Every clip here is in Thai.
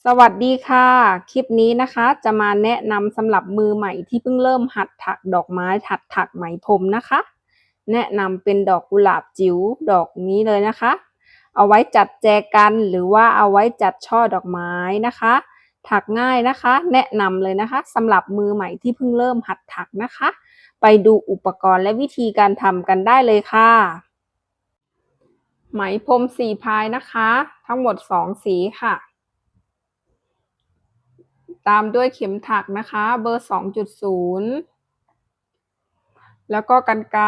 สวัสดีค่ะคลิปนี้นะคะจะมาแนะนำสำหรับมือใหม่ที่เพิ่งเริ่มหัดถักดอกไม้หัดถักไหมพรมนะคะแนะนำเป็นดอกกุหลาบจิ๋วดอกนี้เลยนะคะเอาไว้จัดแจกันหรือว่าเอาไว้จัดช่อดอกไม้นะคะถักง่ายนะคะแนะนำเลยนะคะสำหรับมือใหม่ที่เพิ่งเริ่มหัดถักนะคะไปดูอุปกรณ์และวิธีการทำกันได้เลยค่ะไหมพรม4พายนะคะทั้งหมด2สีค่ะตามด้วยเข็มถักนะคะเบอร์ 2.0 แล้วก็กรรไกร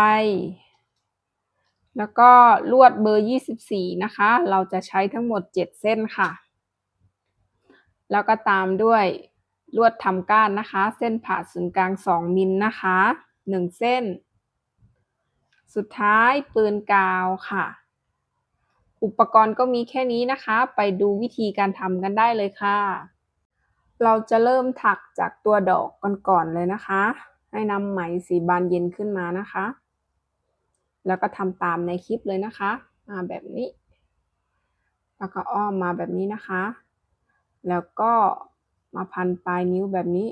แล้วก็ลวดเบอร์ 24 นะคะเราจะใช้ทั้งหมด7เส้นค่ะแล้วก็ตามด้วยลวดทำก้านนะคะเส้นผ่าศูนย์กลาง2มิลนะคะ1เส้นสุดท้ายปืนกาวค่ะอุปกรณ์ก็มีแค่นี้นะคะไปดูวิธีการทำกันได้เลยค่ะเราจะเริ่มถักจากตัวดอกก่อนเลยนะคะให้นำไหมสีบานเย็นขึ้นมานะคะแล้วก็ทำตามในคลิปเลยนะคะมาแบบนี้แล้วก็อ้อมมาแบบนี้นะคะแล้วก็มาพันปลายนิ้วแบบนี้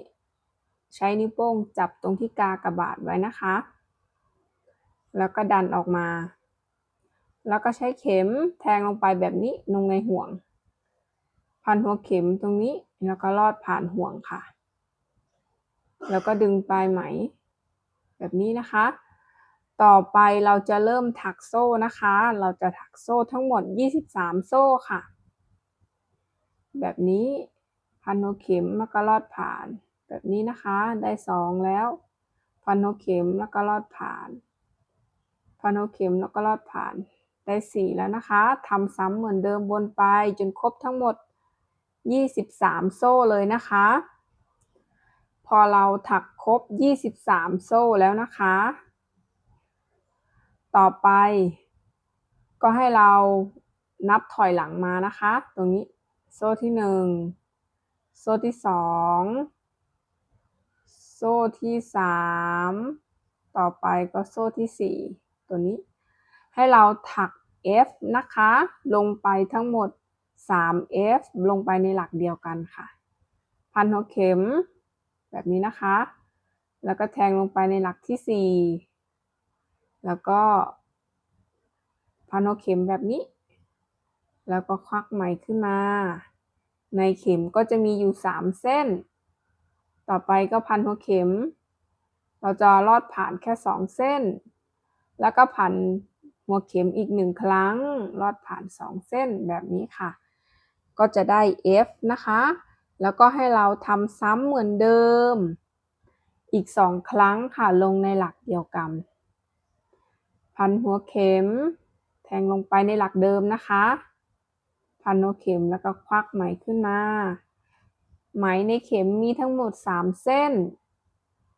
ใช้นิ้วโป้งจับตรงที่กากบาทไว้นะคะแล้วก็ดันออกมาแล้วก็ใช้เข็มแทงลงไปแบบนี้ลงในห่วงพันหัวเข็มตรงนี้แล้วก็ลอดผ่านห่วงค่ะแล้วก็ดึงปลายไหมแบบนี้นะคะต่อไปเราจะเริ่มถักโซ่นะคะเราจะถักโซ่ทั้งหมด23โซ่ค่ะแบบนี้พันหัวเข็มแล้วก็ลอดผ่านแบบนี้นะคะได้2แล้วพันหัวเข็มแล้วก็ลอดผ่านพันหัวเข็มแล้วก็ลอดผ่านได้4แล้วนะคะทำซ้ำเหมือนเดิมวนไปจนครบทั้งหมด23โซ่เลยนะคะพอเราถักครบ23โซ่แล้วนะคะต่อไปก็ให้เรานับถอยหลังมานะคะตรงนี้โซ่ที่1โซ่ที่2โซ่ที่3ต่อไปก็โซ่ที่4ตัวนี้ให้เราถัก F นะคะลงไปทั้งหมด3F ลงไปในหลักเดียวกันค่ะพันหัวเข็มแบบนี้นะคะแล้วก็แทงลงไปในหลักที่4แล้วก็พันหัวเข็มแบบนี้แล้วก็ควักไหมขึ้นมาในเข็มก็จะมีอยู่3เส้นต่อไปก็พันหัวเข็มเราจะลอดผ่านแค่2เส้นแล้วก็พันหัวเข็มอีก1ครั้งลอดผ่าน2เส้นแบบนี้ค่ะก็จะได้ F นะคะแล้วก็ให้เราทำซ้ำเหมือนเดิมอีก2ครั้งค่ะลงในหลักเดียวกันพันหัวเข็มแทงลงไปในหลักเดิมนะคะพันหัวเข็มแล้วก็ควักไหมขึ้นมาไหมในเข็มมีทั้งหมด3เส้น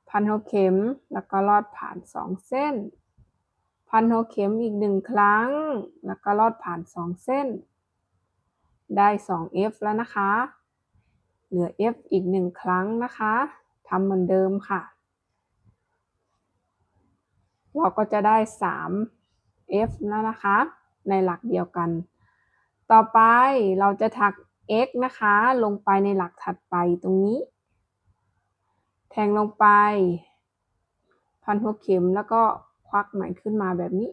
พันหัวเข็มแล้วก็ลอดผ่าน2เส้นพันหัวเข็มอีก1ครั้งแล้วก็ลอดผ่าน2เส้นได้2F แล้วนะคะเหลือ F อีก1ครั้งนะคะทำเหมือนเดิมค่ะเราก็จะได้3F แล้วนะคะในหลักเดียวกันต่อไปเราจะถัก X นะคะลงไปในหลักถัดไปตรงนี้แทงลงไปพันหัวเข็มแล้วก็ควักไหมขึ้นมาแบบนี้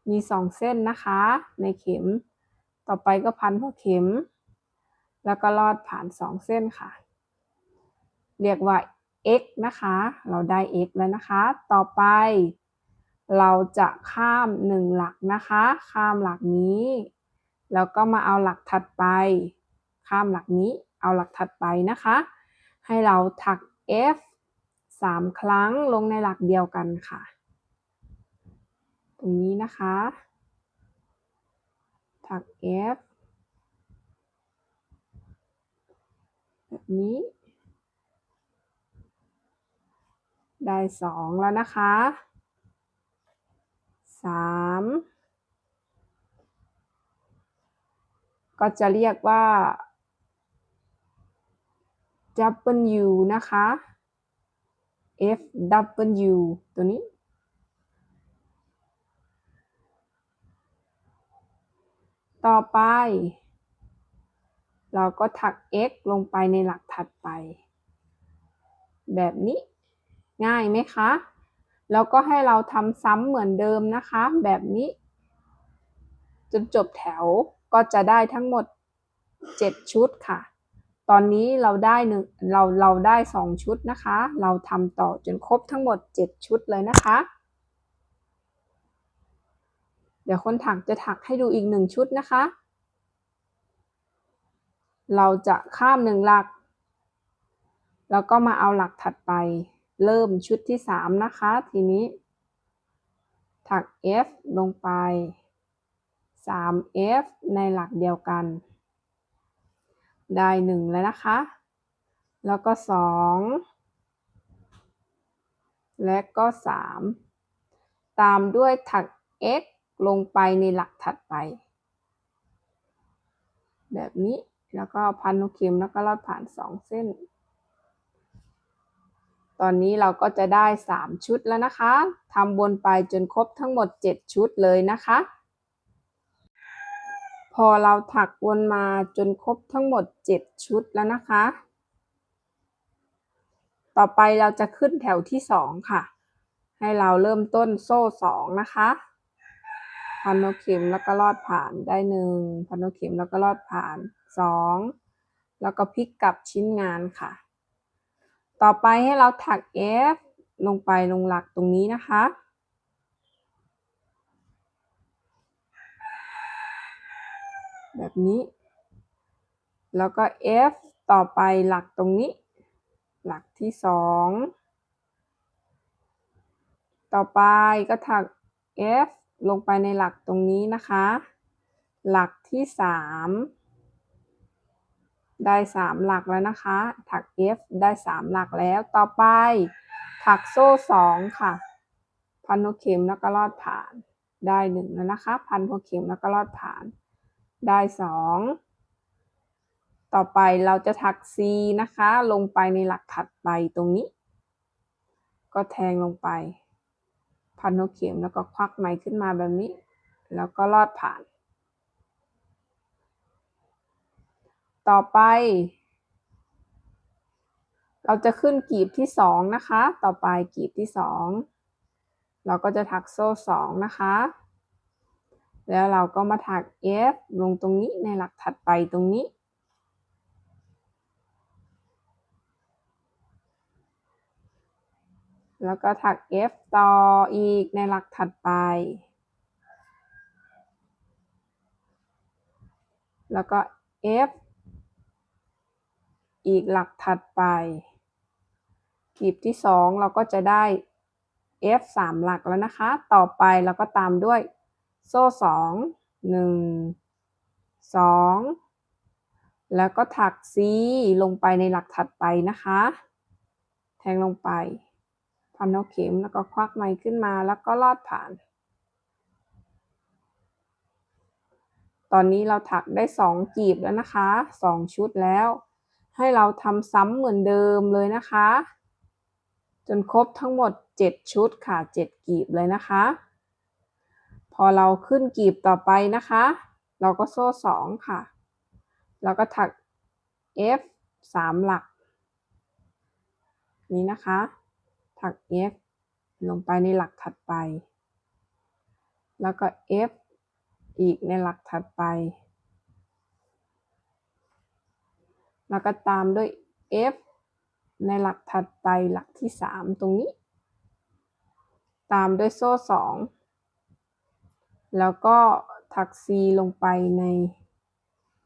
มี2เส้นนะคะในเข็มต่อไปก็พันหัวเข็มแล้วก็ลอดผ่าน2เส้นค่ะเรียกว่า X นะคะเราได้ X แล้วนะคะต่อไปเราจะข้าม1หลักนะคะข้ามหลักนี้แล้วก็มาเอาหลักถัดไปข้ามหลักนี้เอาหลักถัดไปนะคะให้เราถัก F 3ครั้งลงในหลักเดียวกันค่ะตรงนี้นะคะถัก F แบบนี้ได้2แล้วนะคะ3ก็จะเรียกว่า W นะคะ FW ตัวนี้ต่อไป เราก็ถัก x ลงไปในหลักถัดไปแบบนี้ง่ายไหมคะแล้วก็ให้เราทำซ้ำเหมือนเดิมนะคะแบบนี้จนจบแถวก็จะได้ทั้งหมด7ชุดค่ะตอนนี้เราได้เราได้2ชุดนะคะเราทำต่อจนครบทั้งหมด7ชุดเลยนะคะเดี๋ยวคนถักจะถักให้ดูอีก1ชุดนะคะเราจะข้าม1หลักแล้วก็มาเอาหลักถัดไปเริ่มชุดที่3นะคะทีนี้ถัก F ลงไป 3F ในหลักเดียวกันได้1แล้วนะคะแล้วก็2และก็3ตามด้วยถัก x ลงไปในหลักถัดไปแบบนี้แล้วก็พันหัวเข็มแล้วก็ลอดผ่าน2เส้นตอนนี้เราก็จะได้3ชุดแล้วนะคะทำวนไปจนครบทั้งหมด7ชุดเลยนะคะพอเราถักวนมาจนครบทั้งหมด7ชุดแล้วนะคะต่อไปเราจะขึ้นแถวที่2ค่ะให้เราเริ่มต้นโซ่2นะคะพันหัวเข็มแล้วก็ลอดผ่านได้1พันหัวเข็มแล้วก็ลอดผ่าน2แล้วก็พลิกกลับชิ้นงานค่ะต่อไปให้เราถัก F ลงไปลงหลักตรงนี้นะคะแบบนี้แล้วก็ F ต่อไปหลักตรงนี้หลักที่2ต่อไปก็ถัก F ลงไปในหลักตรงนี้นะคะหลักที่3ได้3หลักแล้วนะคะถัก F ได้3หลักแล้วต่อไปถักโซ่2ค่ะพันหัวเข็มแล้วก็ลอดผ่านได้1แล้วนะคะพันหัวเข็มแล้วก็ลอดผ่านได้2ต่อไปเราจะถัก C นะคะลงไปในหลักถัดไปตรงนี้ก็แทงลงไปพันหัวเข็มแล้วก็ควักไหมขึ้นมาแบบนี้แล้วก็ลอดผ่านต่อไปเราจะขึ้นกีบที่2นะคะต่อไปกีบที่2เราก็จะถักโซ่2นะคะแล้วเราก็มาถัก F ลงตรงนี้ในหลักถัดไปตรงนี้แล้วก็ถัก F ต่ออีกในหลักถัดไปแล้วก็ F อีกหลักถัดไปกีบที่2เราก็จะได้ F 3หลักแล้วนะคะต่อไปเราก็ตามด้วยโซ่2 1 2แล้วก็ถัก C ลงไปในหลักถัดไปนะคะแทงลงไปพันหัวเข็มแล้วก็ควักไหมขึ้นมาแล้วก็ลอดผ่านตอนนี้เราถักได้2กีบแล้วนะคะ2ชุดแล้วให้เราทำซ้ำเหมือนเดิมเลยนะคะจนครบทั้งหมด7ชุดค่ะ7กีบเลยนะคะพอเราขึ้นกีบต่อไปนะคะเราก็โซ่2ค่ะแล้วก็ถัก F 3หลักนี้นะคะถัก F ลงไปในหลักถัดไปแล้วก็ F อีกในหลักถัดไปแล้วก็ตามด้วย F ในหลักถัดไปหลักที่3ตรงนี้ตามด้วยโซ่2แล้วก็ถัก C ลงไปใน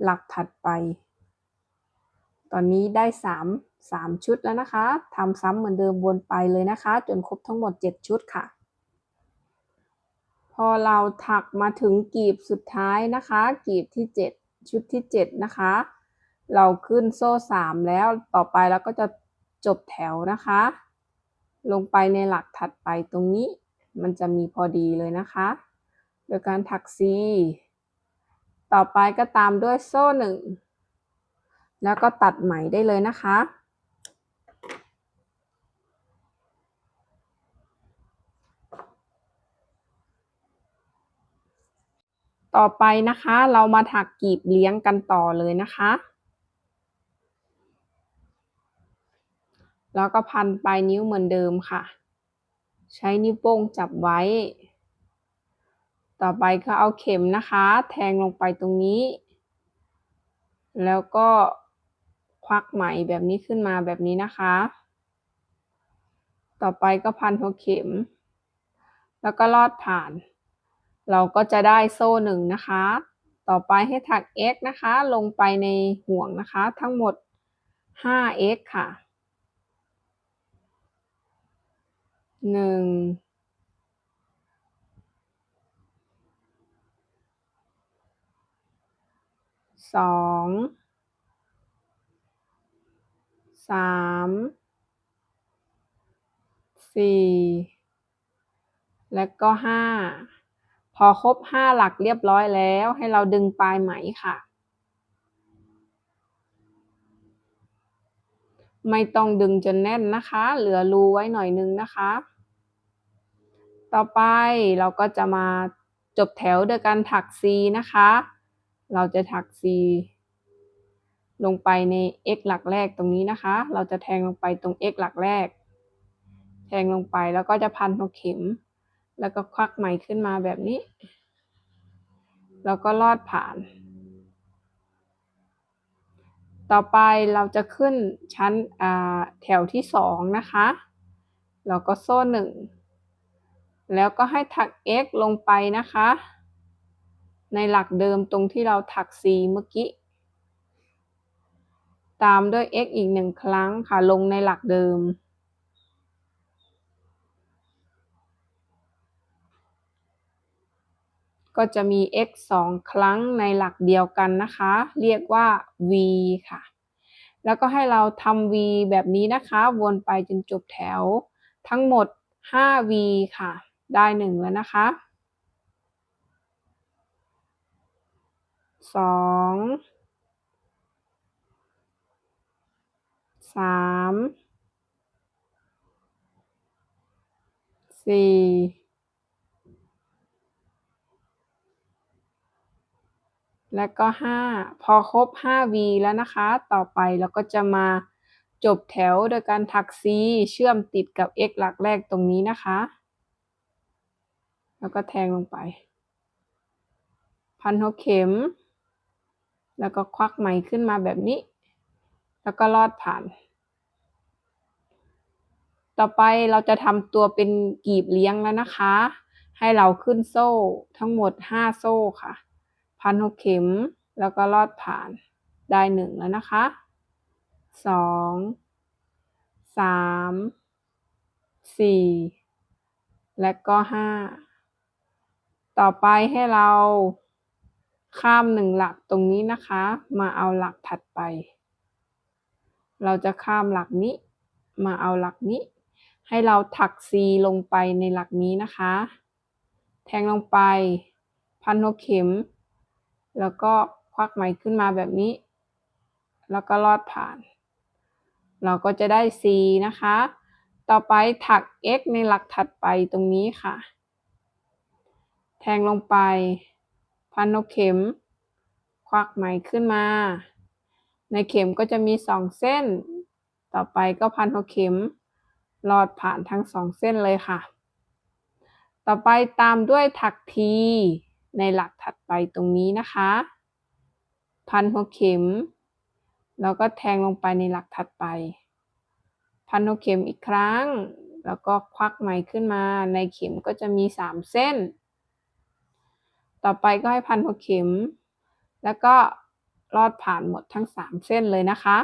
หลักถัดไปตอนนี้ได้3ชุดแล้วนะคะทำซ้ำเหมือนเดิมวนไปเลยนะคะจนครบทั้งหมด7ชุดค่ะพอเราถักมาถึงกีบสุดท้ายนะคะกีบที่7ชุดที่7นะคะเราขึ้นโซ่3แล้วต่อไปเราก็จะจบแถวนะคะลงไปในหลักถัดไปตรงนี้มันจะมีพอดีเลยนะคะโดยการถัก C ต่อไปก็ตามด้วยโซ่1แล้วก็ตัดไหมได้เลยนะคะต่อไปนะคะเรามาถักกีบเลี้ยงกันต่อเลยนะคะ แล้วก็พันปลายนิ้วเหมือนเดิมค่ะใช้นิ้วโป้งจับไว้ต่อไปก็เอาเข็มนะคะแทงลงไปตรงนี้แล้วก็ควักไหมแบบนี้ขึ้นมาแบบนี้นะคะต่อไปก็พันหัวเข็มแล้วก็ลอดผ่านเราก็จะได้โซ่หนึ่งนะคะต่อไปให้ถัก x นะคะลงไปในห่วงนะคะทั้งหมด 5x ค่ะ1 2 3 4และก็5พอครบ5หลักเรียบร้อยแล้วให้เราดึงปลายไหมค่ะไม่ต้องดึงจนแน่นนะคะเหลือรูไว้หน่อยนึงนะคะต่อไปเราก็จะมาจบแถวโดยการถัก C นะคะเราจะถัก C ลงไปใน x หลักแรกตรงนี้นะคะเราจะแทงลงไปตรง x หลักแรกแทงลงไปแล้วก็จะพันหัวเข็มแล้วก็ควักไหมขึ้นมาแบบนี้แล้วก็ลอดผ่านต่อไปเราจะขึ้นชั้นแถวที่2นะคะเราก็โซ่1แล้วก็ให้ถัก x ลงไปนะคะในหลักเดิมตรงที่เราถัก C เมื่อกี้ตามด้วย x อีก1ครั้งค่ะลงในหลักเดิมก็จะมี x 2ครั้งในหลักเดียวกันนะคะเรียกว่า v ค่ะแล้วก็ให้เราทำ v แบบนี้นะคะวนไปจนจบแถวทั้งหมด 5v ค่ะได้1แล้วนะคะ2 3 4และก็5พอครบ 5v แล้วนะคะต่อไปเราก็จะมาจบแถวโดยการถัก C เชื่อมติดกับ x หลักแรกตรงนี้นะคะแล้วก็แทงลงไปพันหัวเข็มแล้วก็ควักไหมขึ้นมาแบบนี้แล้วก็ลอดผ่านต่อไปเราจะทำตัวเป็นกีบเลี้ยงแล้วนะคะให้เราขึ้นโซ่ทั้งหมด5โซ่ค่ะพันหัวเข็มแล้วก็ลอดผ่านได้1แล้วนะคะ2 3 4และก็5ต่อไปให้เราข้าม1หลักตรงนี้นะคะมาเอาหลักถัดไปเราจะข้ามหลักนี้มาเอาหลักนี้ให้เราถัก C ลงไปในหลักนี้นะคะแทงลงไปพันหัวเข็มแล้วก็ควักไหมขึ้นมาแบบนี้แล้วก็ลอดผ่านเราก็จะได้ C นะคะต่อไปถัก x ในหลักถัดไปตรงนี้ค่ะแทงลงไปพันหัวเข็มควักไหมขึ้นมาในเข็มก็จะมี2เส้นต่อไปก็พันหัวเข็มลอดผ่านทั้ง2เส้นเลยค่ะต่อไปตามด้วยถัก T ในหลักถัดไปตรงนี้นะคะพันหัวเข็มแล้วก็แทงลงไปในหลักถัดไปพันหัวเข็มอีกครั้งแล้วก็ควักไหมขึ้นมาในเข็มก็จะมี3เส้นต่อไปก็ให้พันหัวเข็มแล้วก็ลอดผ่านหมดทั้ง3เส้นเลยนะคะ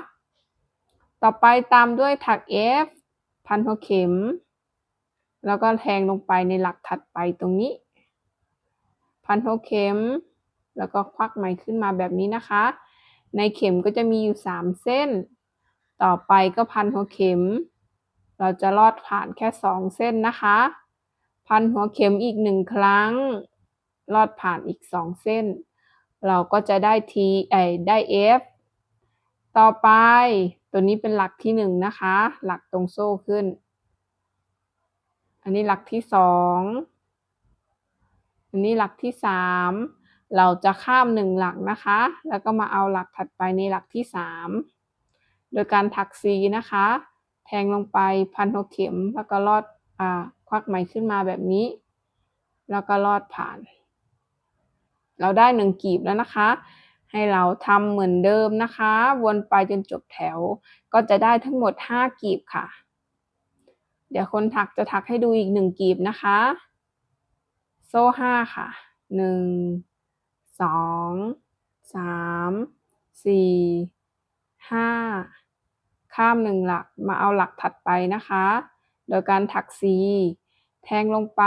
ต่อไปตามด้วยถัก F พันหัวเข็มแล้วก็แทงลงไปในหลักถัดไปตรงนี้พันหัวเข็มแล้วก็ควักไหมขึ้นมาแบบนี้นะคะในเข็มก็จะมีอยู่3เส้นต่อไปก็พันหัวเข็มเราจะลอดผ่านแค่2เส้นนะคะพันหัวเข็มอีก1ครั้งลอดผ่านอีก2เส้นเราก็จะได้ ได้ F ต่อไปตัวนี้เป็นหลักที่1นะคะหลักตรงโซ่ขึ้นอันนี้หลักที่2อันนี้หลักที่3เราจะข้าม1หลักนะคะแล้วก็มาเอาหลักถัดไปในหลักที่3โดยการถัก C นะคะ แทงลงไปพันหัวเข็มแล้วก็ลอดควักไหมขึ้นมาแบบนี้แล้วก็ลอดผ่านเราได้1กีบแล้วนะคะให้เราทำเหมือนเดิมนะคะวนไปจนจบแถวก็จะได้ทั้งหมด5กีบค่ะเดี๋ยวคนถักจะถักให้ดูอีก1กีบนะคะโซ่5ค่ะ1 2 3 4 5ข้าม1หลักมาเอาหลักถัดไปนะคะโดยการถักCแทงลงไป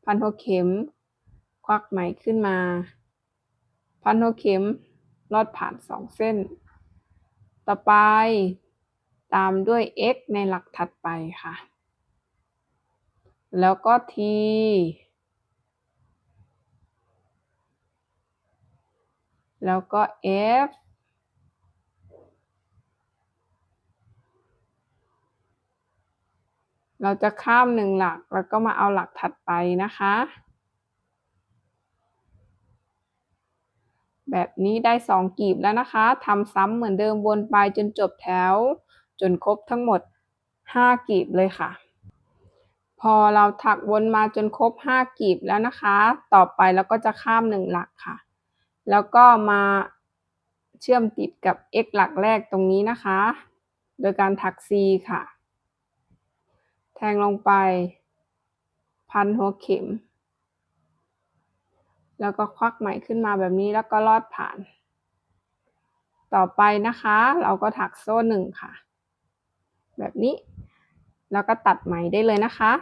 พันหัวเข็มควักไหมขึ้นมาพันหัวเข็มลอดผ่าน2เส้นต่อไปตามด้วย x ในหลักถัดไปค่ะแล้วก็ t แล้วก็ f เราจะข้าม1หลักแล้วก็มาเอาหลักถัดไปนะคะแบบนี้ได้2กีบแล้วนะคะทำซ้ำเหมือนเดิมวนไปจนจบแถวจนครบทั้งหมด5กีบเลยค่ะพอเราถักวนมาจนครบ5กีบแล้วนะคะต่อไปเราก็จะข้าม1หลักค่ะแล้วก็มาเชื่อมติดกับ x หลักแรกตรงนี้นะคะโดยการถัก C ค่ะแทงลงไปพันหัวเข็มแล้วก็ควักไหมขึ้นมาแบบนี้แล้วก็ลอดผ่านต่อไปนะคะเราก็ถักโซ่1ค่ะแบบนี้แล้วก็ตัดไหมได้เลยนะคะ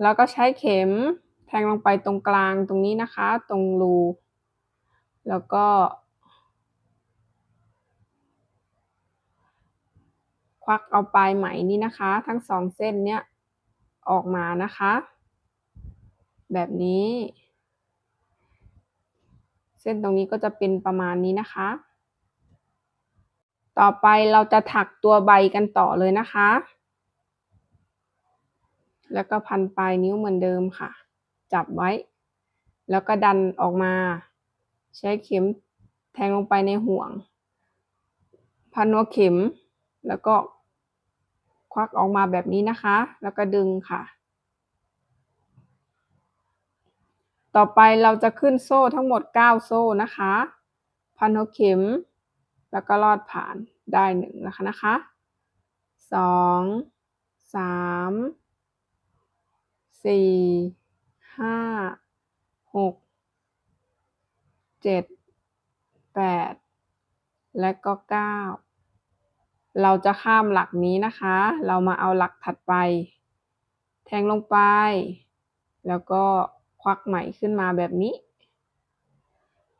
แล้วก็ใช้เข็มแทงลงไปตรงกลางตรงนี้นะคะตรงรูแล้วก็ควักเอาปลายไหมนี่นะคะทั้ง2เส้นเนี้ยออกมานะคะแบบนี้เส้นตรงนี้ก็จะเป็นประมาณนี้นะคะต่อไปเราจะถักตัวใบกันต่อเลยนะคะแล้วก็พันปลายนิ้วเหมือนเดิมค่ะจับไว้แล้วก็ดันออกมาใช้เข็มแทงลงไปในห่วงพันหัวเข็มแล้วก็ควักออกมาแบบนี้นะคะแล้วก็ดึงค่ะต่อไปเราจะขึ้นโซ่ทั้งหมด9โซ่นะคะพันหัวเข็มแล้วก็ลอดผ่านได้1นะคะ2 3 4 5 6 7 8และก็9เราจะข้ามหลักนี้นะคะเรามาเอาหลักถัดไปแทงลงไปแล้วก็ควักไหมขึ้นมาแบบนี้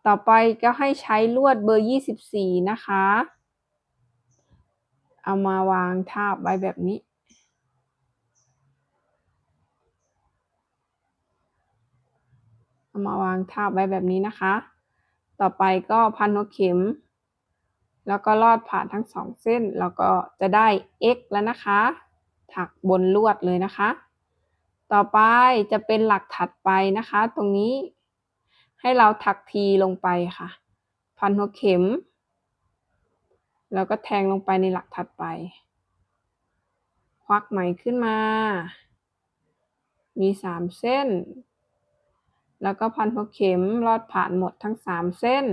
ต่อไปก็ให้ใช้ลวดเบอร์24นะคะเอามาวางทาบไว้แบบนี้เอามาวางทาบไว้แบบนี้นะคะต่อไปก็พันหัวเข็มแล้วก็ลอดผ่านทั้ง2เส้นแล้วก็จะได้ x แล้วนะคะถักบนลวดเลยนะคะต่อไปจะเป็นหลักถัดไปนะคะตรงนี้ให้เราถักทีลงไปค่ะพันหัวเข็มแล้วก็แทงลงไปในหลักถัดไปควักไหมขึ้นมามี3เส้นแล้วก็พันหัวเข็มลอดผ่านหมดทั้ง3เส้น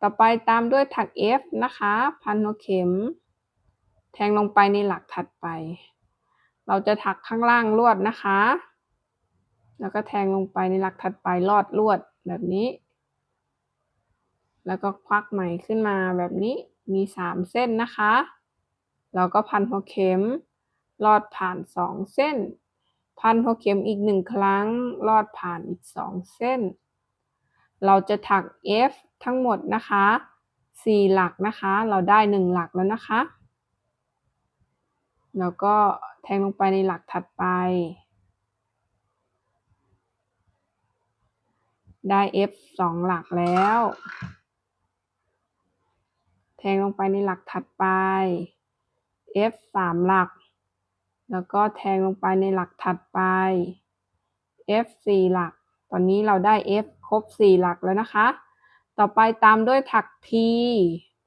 ต่อไปตามด้วยถัก F นะคะพันหัวเข็มแทงลงไปในหลักถัดไปเราจะถักข้างล่างลวดนะคะแล้วก็แทงลงไปในหลักถัดไปลอดลวดแบบนี้แล้วก็ควักไหมขึ้นมาแบบนี้มี3เส้นนะคะเราก็พันหัวเข็มลอดผ่าน2เส้นพันหัวเข็มอีก1ครั้งลอดผ่านอีก2เส้นเราจะถัก F ทั้งหมดนะคะ4หลักนะคะเราได้1หลักแล้วนะคะแล้วก็แทงลงไปในหลักถัดไปได้ F 2หลักแล้วแทงลงไปในหลักถัดไป F 3หลักแล้วก็แทงลงไปในหลักถัดไป F 4หลักตอนนี้เราได้ F ครบ4หลักแล้วนะคะ ต่อไปตามด้วยถักที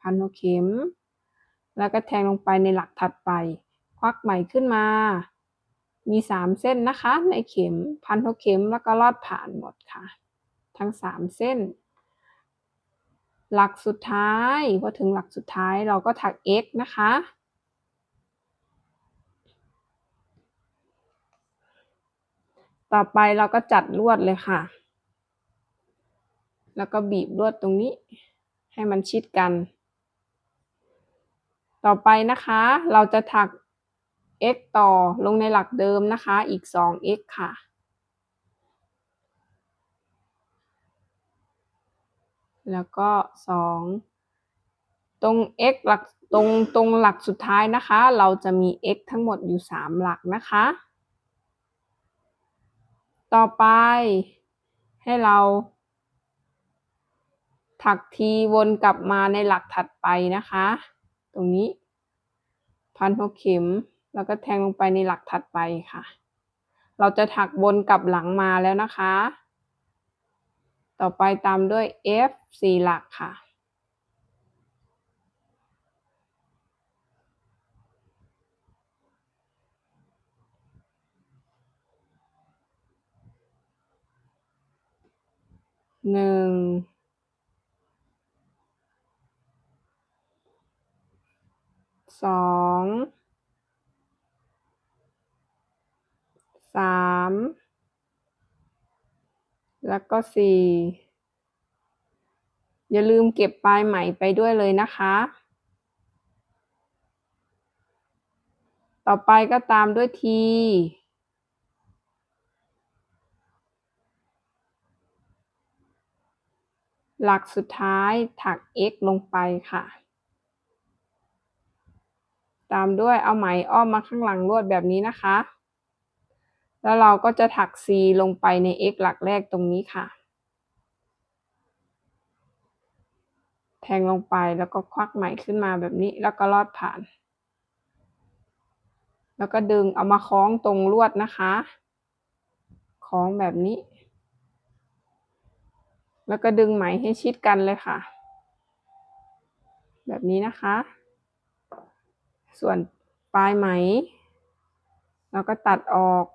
พันหัวเข็มแล้วก็แทงลงไปในหลักถัดไปควักไหมขึ้นมามี3เส้นนะคะในเข็มพันหัวเข็มแล้วก็ลอดผ่านหมดค่ะทั้ง3เส้นหลักสุดท้ายพอถึงหลักสุดท้ายเราก็ถัก x นะคะต่อไปเราก็จัดลวดเลยค่ะแล้วก็บีบลวดตรงนี้ให้มันชิดกันต่อไปนะคะเราจะถัก x ต่อลงในหลักเดิมนะคะอีก 2x ค่ะแล้วก็2ตรง x หลักตรงหลักสุดท้ายนะคะเราจะมี x ทั้งหมดอยู่3หลักนะคะต่อไปให้เราถักทีวนกลับมาในหลักถัดไปนะคะตรงนี้พันหัวเข็มแล้วก็แทงลงไปในหลักถัดไปค่ะเราจะถักวนกลับหลังมาแล้วนะคะต่อไปตามด้วย F 4 หลักค่ะ1 2 3แล้วก็4อย่าลืมเก็บปลายไหมไปด้วยเลยนะคะต่อไปก็ตามด้วย T หลักสุดท้ายถัก x ลงไปค่ะตามด้วยเอาไหมอ้อมมาข้างหลังลวดแบบนี้นะคะแล้วเราก็จะถัก c ลงไปใน x หลักแรกตรงนี้ค่ะแทงลงไปแล้วก็ควักไหมขึ้นมาแบบนี้แล้วก็ลอดผ่านแล้วก็ดึงเอามาคล้องตรงลวดนะคะคล้องแบบนี้แล้วก็ดึงไหมให้ชิดกันเลยค่ะแบบนี้นะคะส่วนปลายไหมเราก็ตัดออก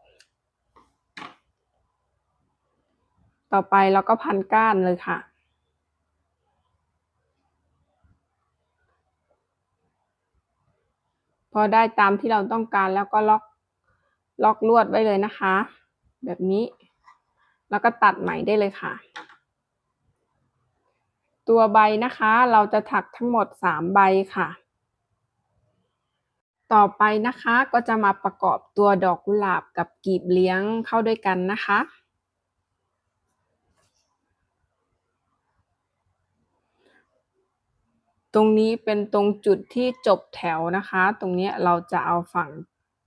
ต่อไปเราก็พันก้านเลยค่ะพอได้ตามที่เราต้องการแล้วก็ล็อกลวดไว้เลยนะคะแบบนี้แล้วก็ตัดไหมได้เลยค่ะตัวใบนะคะเราจะถักทั้งหมด3ใบค่ะต่อไปนะคะก็จะมาประกอบตัวดอกกุหลาบกับกลีบเลี้ยงเข้าด้วยกันนะคะตรงนี้เป็นตรงจุดที่จบแถวนะคะตรงนี้เราจะเอาฝั่ง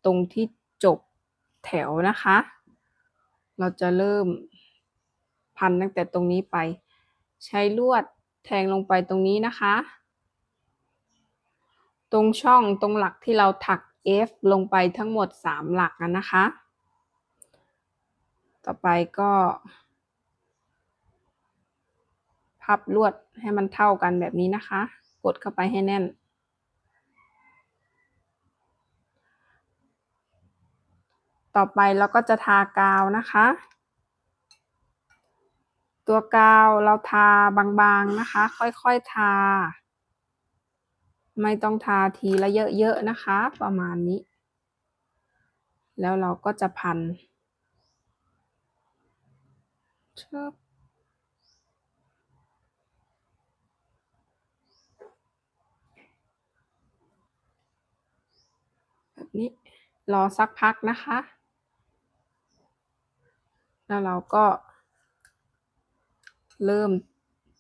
ตรงที่จบแถวนะคะเราจะเริ่มพันตั้งแต่ตรงนี้ไปใช้ลวดแทงลงไปตรงนี้นะคะตรงช่องตรงหลักที่เราถัก F ลงไปทั้งหมด3หลักนะคะต่อไปก็พับลวดให้มันเท่ากันแบบนี้นะคะกดเข้าไปให้แน่นต่อไปเราก็จะทากาวนะคะตัวกาวเราทาบางๆนะคะค่อยๆทาไม่ต้องทาทีละเยอะๆนะคะประมาณนี้แล้วเราก็จะพันชึบแบบนี้รอสักพักนะคะแล้วเราก็เริ่ม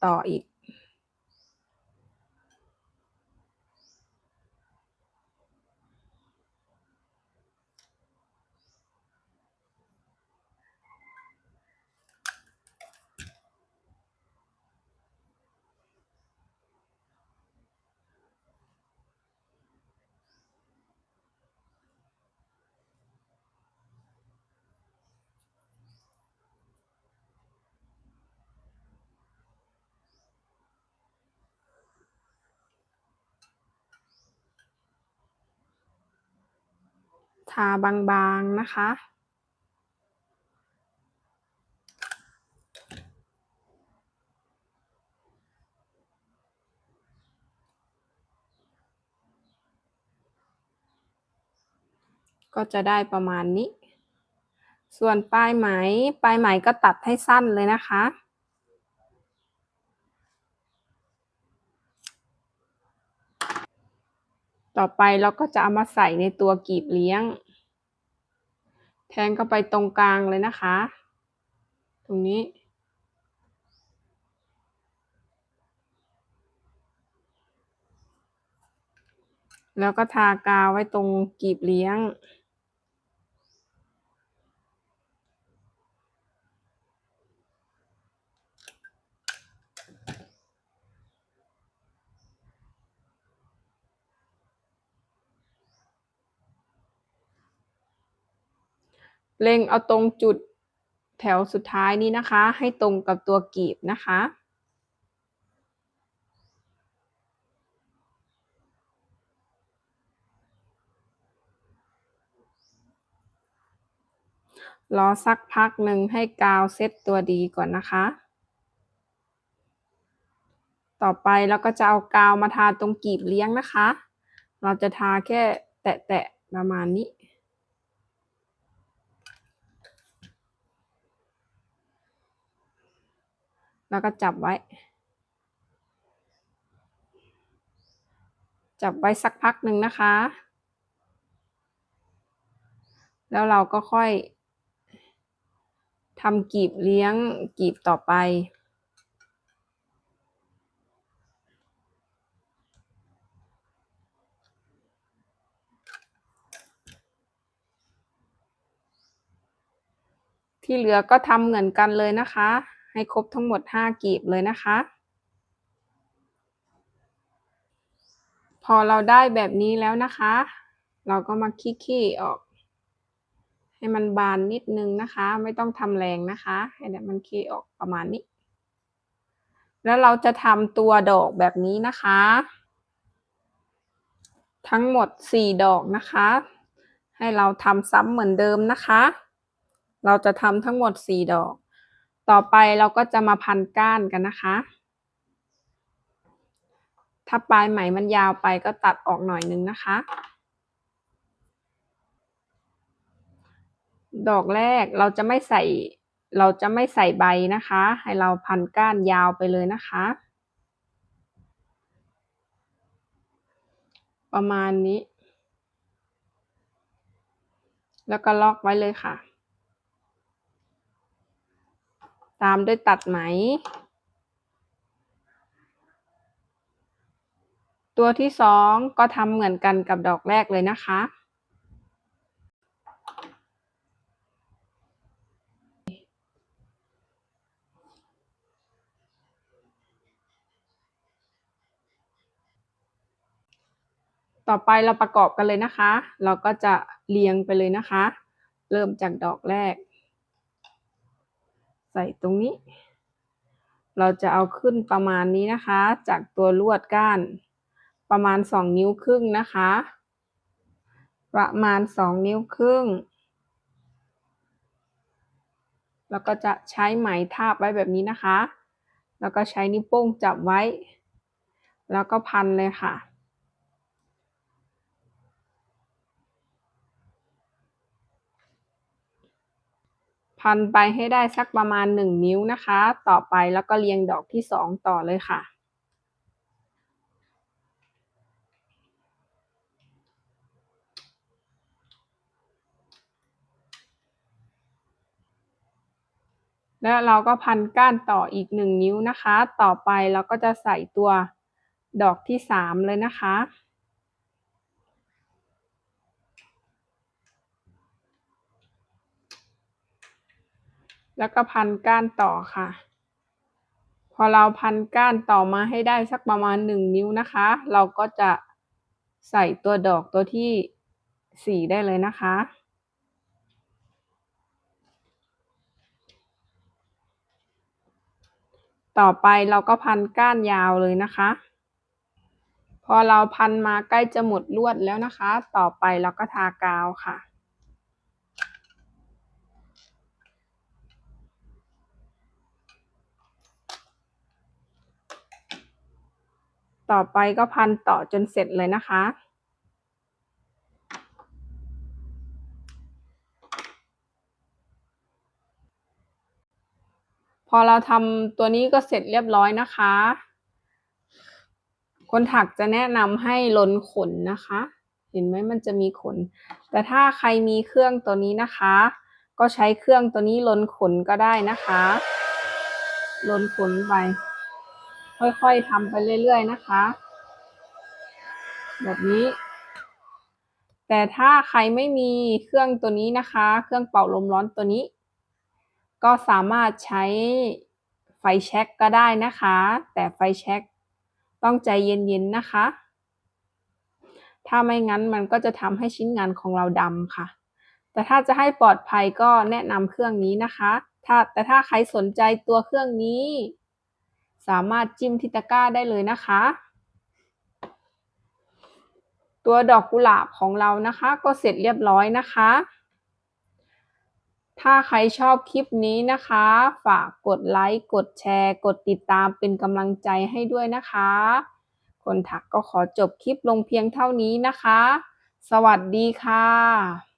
ต่ออีก ทาบางๆนะคะก็จะได้ประมาณนี้ส่วนปลายไหมก็ตัดให้สั้นเลยนะคะต่อไปเราก็จะเอามาใส่ในตัวกลีบเลี้ยงแทงเข้าไปตรงกลางเลยนะคะตรงนี้แล้วก็ทากาวไว้ตรงกลีบเลี้ยงเล็งเอาตรงจุดแถวสุดท้ายนี้นะคะให้ตรงกับตัวกลีบนะคะรอสักพักหนึ่งให้กาวเซ็ตตัวดีก่อนนะคะต่อไปเราก็จะเอากาวมาทาตรงกลีบเลี้ยงนะคะเราจะทาแค่แตะๆประมาณนี้แล้วก็จับไว้สักพักหนึ่งนะคะแล้วเราก็ค่อยทำกลีบเลี้ยงกลีบต่อไปที่เหลือก็ทำเหมือนกันเลยนะคะให้ครบทั้งหมด5กลีบเลยนะคะพอเราได้แบบนี้แล้วนะคะเราก็มาขี้ออกให้มันบานนิดนึงนะคะไม่ต้องทำแรงนะคะให้มันขี้ออกประมาณนี้แล้วเราจะทำตัวดอกแบบนี้นะคะทั้งหมด4ดอกนะคะให้เราทำซ้ำเหมือนเดิมนะคะเราจะทำทั้งหมด4ดอกต่อไปเราก็จะมาพันก้านกันนะคะถ้าปลายไหมมันยาวไปก็ตัดออกหน่อยนึงนะคะดอกแรกเราจะไม่ใส่ใบนะคะให้เราพันก้านยาวไปเลยนะคะประมาณนี้แล้วก็ล็อกไว้เลยค่ะตามด้วยตัดไหมตัวที่2ก็ทำเหมือนกันกับดอกแรกเลยนะคะต่อไปเราประกอบกันเลยนะคะเราก็จะเรียงไปเลยนะคะเริ่มจากดอกแรกใส่ตรงนี้เราจะเอาขึ้นประมาณนี้นะคะจากตัวลวดก้านประมาณ2นิ้วครึ่งนะคะประมาณ2นิ้วครึ่งแล้วก็จะใช้ไหมทาบไว้แบบนี้นะคะแล้วก็ใช้นิ้วโป้งจับไว้แล้วก็พันเลยค่ะพันไปให้ได้สักประมาณ1นิ้วนะคะต่อไปแล้วก็เรียงดอกที่2ต่อเลยค่ะแล้วเราก็พันก้านต่ออีก1นิ้วนะคะต่อไปเราก็จะใส่ตัวดอกที่3เลยนะคะแล้วก็พันก้านต่อค่ะพอเราพันก้านต่อมาให้ได้สักประมาณ1นิ้วนะคะเราก็จะใส่ตัวดอกตัวที่4ได้เลยนะคะต่อไปเราก็พันก้านยาวเลยนะคะพอเราพันมาใกล้จะหมดลวดแล้วนะคะต่อไปเราก็ทากาวค่ะ ต่อไปก็พันต่อจนเสร็จเลยนะคะพอเราทำตัวนี้ก็เสร็จเรียบร้อยนะคะคนถักจะแนะนำให้ลนขนนะคะเห็นไหมมันจะมีขนแต่ถ้าใครมีเครื่องตัวนี้นะคะก็ใช้เครื่องตัวนี้ลนขนก็ได้นะคะลนขนไปค่อยๆทำไปเรื่อยๆนะคะแบบนี้แต่ถ้าใครไม่มีเครื่องตัวนี้นะคะเครื่องเป่าลมร้อนตัวนี้ก็สามารถใช้ไฟแช็กก็ได้นะคะแต่ไฟแช็กต้องใจเย็นๆนะคะถ้าไม่งั้นมันก็จะทำให้ชิ้นงานของเราดำค่ะแต่ถ้าจะให้ปลอดภัยก็แนะนำเครื่องนี้นะคะแต่ถ้าใครสนใจตัวเครื่องนี้สามารถจิ้มที่ตะกร้าได้เลยนะคะตัวดอกกุหลาบของเรานะคะก็เสร็จเรียบร้อยนะคะถ้าใครชอบคลิปนี้นะคะฝากกดไลค์กดแชร์กดติดตามเป็นกำลังใจให้ด้วยนะคะคนถักก็ขอจบคลิปลงเพียงเท่านี้นะคะสวัสดีค่ะ